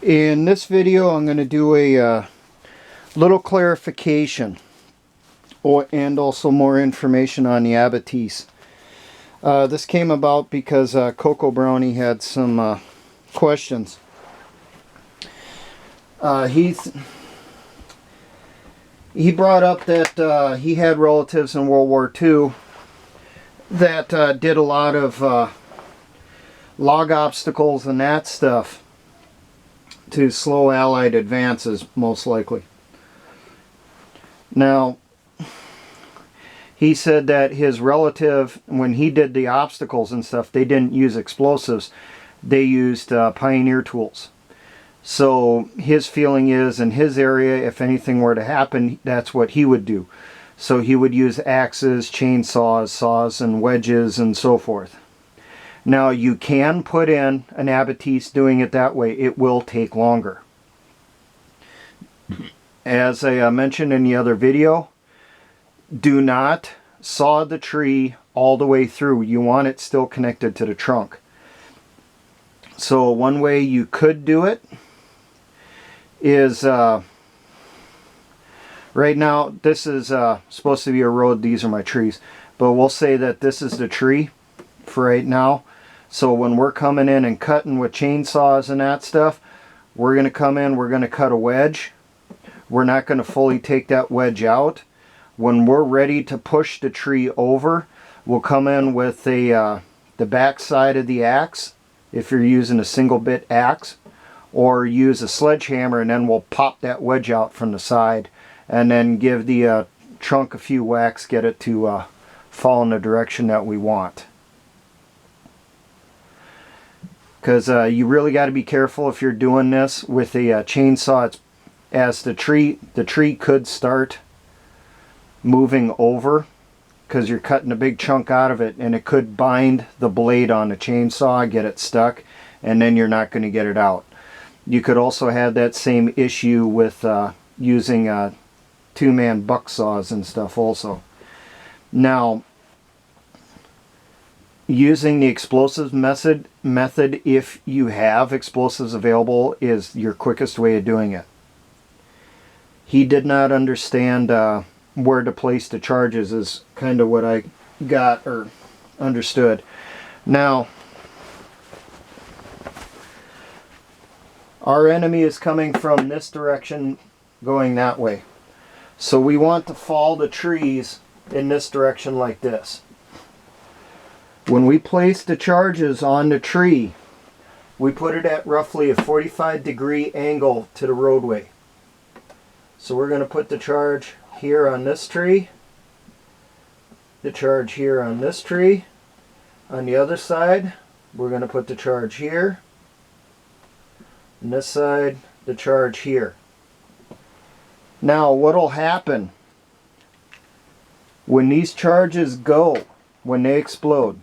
In this video I'm going to do a little clarification and also more information on the Abatis. This came about because Coco Brownie had some questions. He brought up that he had relatives in World War II that did a lot of log obstacles and that stuff to slow Allied advances, most likely. Now, he said that his relative, when he did the obstacles and stuff, they didn't use explosives. They used pioneer tools. So his feeling is, in his area, if anything were to happen, that's what he would do. So he would use axes, chainsaws, saws, and wedges, and so forth. Now, you can put in an Abatis doing it that way. It will take longer. As I mentioned in the other video, do not saw the tree all the way through. You want it still connected to the trunk. So one way you could do it is, right now this is supposed to be a road. These are my trees. But we'll say that this is the tree for right now. So when we're coming in and cutting with chainsaws and that stuff, we're going to come in, we're going to cut a wedge. We're not going to fully take that wedge out. When we're ready to push the tree over, we'll come in with the back side of the axe, if you're using a single bit axe, or use a sledgehammer, and then we'll pop that wedge out from the side and then give the trunk a few whacks, get it to fall in the direction that we want. Because you really got to be careful if you're doing this with a chainsaw. As the tree could start moving over, because you're cutting a big chunk out of it, and it could bind the blade on the chainsaw, get it stuck, and then you're not going to get it out. You could also have that same issue with using two-man buck saws and stuff also. Now, using the explosives method, if you have explosives available, is your quickest way of doing it. He did not understand where to place the charges, is kind of what I got or understood. Now, our enemy is coming from this direction, going that way. So we want to fall the trees in this direction like this. When we place the charges on the tree, we put it at roughly a 45-degree angle to the roadway. So we're going to put the charge here on this tree, the charge here on this tree. On the other side, we're going to put the charge here. On this side, the charge here. Now, what will happen when these charges go, when they explode?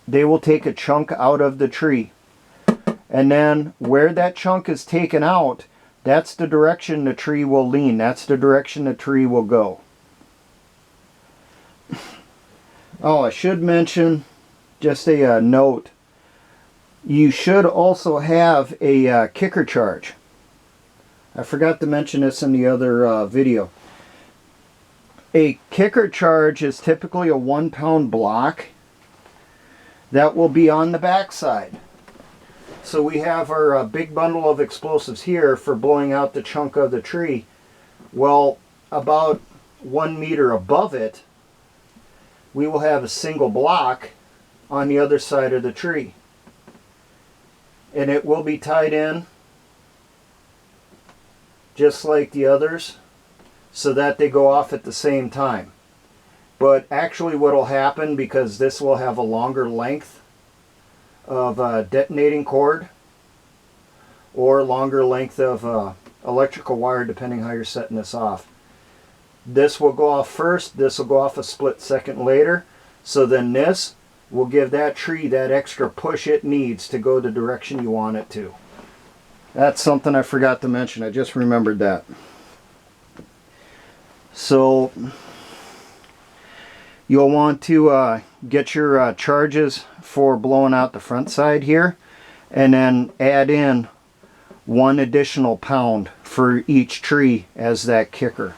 They will take a chunk out of the tree. And then where that chunk is taken out, that's the direction the tree will lean. That's the direction the tree will go. Oh, I should mention, just a note, you should also have a kicker charge. I forgot to mention this in the other video. A kicker charge is typically a 1-pound block that will be on the back side. So we have our big bundle of explosives here for blowing out the chunk of the tree. Well, about 1 meter above it, we will have a single block on the other side of the tree. And it will be tied in just like the others, so that they go off at the same time. But actually what will happen, because this will have a longer length of detonating cord, or longer length of electrical wire, depending how you're setting this off. This will go off first, this will go off a split second later, so then this will give that tree that extra push it needs to go the direction you want it to. That's something I forgot to mention. I just remembered that. So you'll want to get your charges for blowing out the front side here, and then add in 1 additional pound for each tree as that kicker.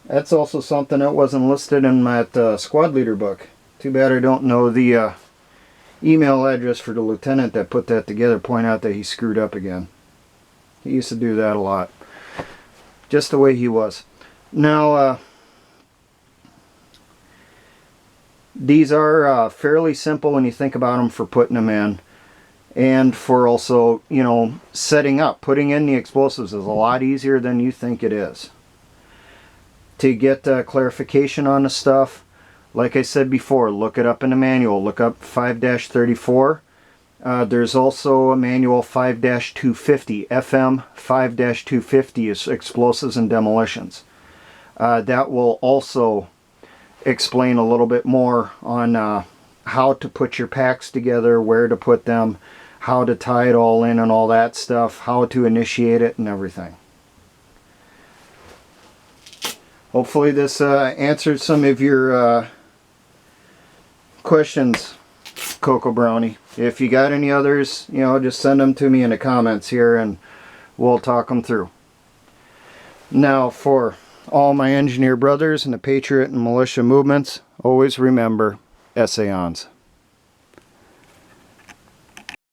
That's also something that wasn't listed in that squad leader book. Too bad I don't know the email address for the lieutenant that put that together. Point out that he screwed up again. He used to do that a lot. Just the way he was. Now, these are fairly simple when you think about them for putting them in. And for also, you know, setting up. Putting in the explosives is a lot easier than you think it is. To get clarification on the stuff, like I said before, look it up in the manual. Look up 5-34. There's also a manual 5-250. FM 5-250 is explosives and demolitions. That will also explain a little bit more on how to put your packs together, where to put them, how to tie it all in and all that stuff, how to initiate it and everything. Hopefully this answered some of your questions, Cocoa Brownie. If you got any others, you know, just send them to me in the comments here and we'll talk them through. Now, for all my engineer brothers and the Patriot and Militia movements, always remember, essayons.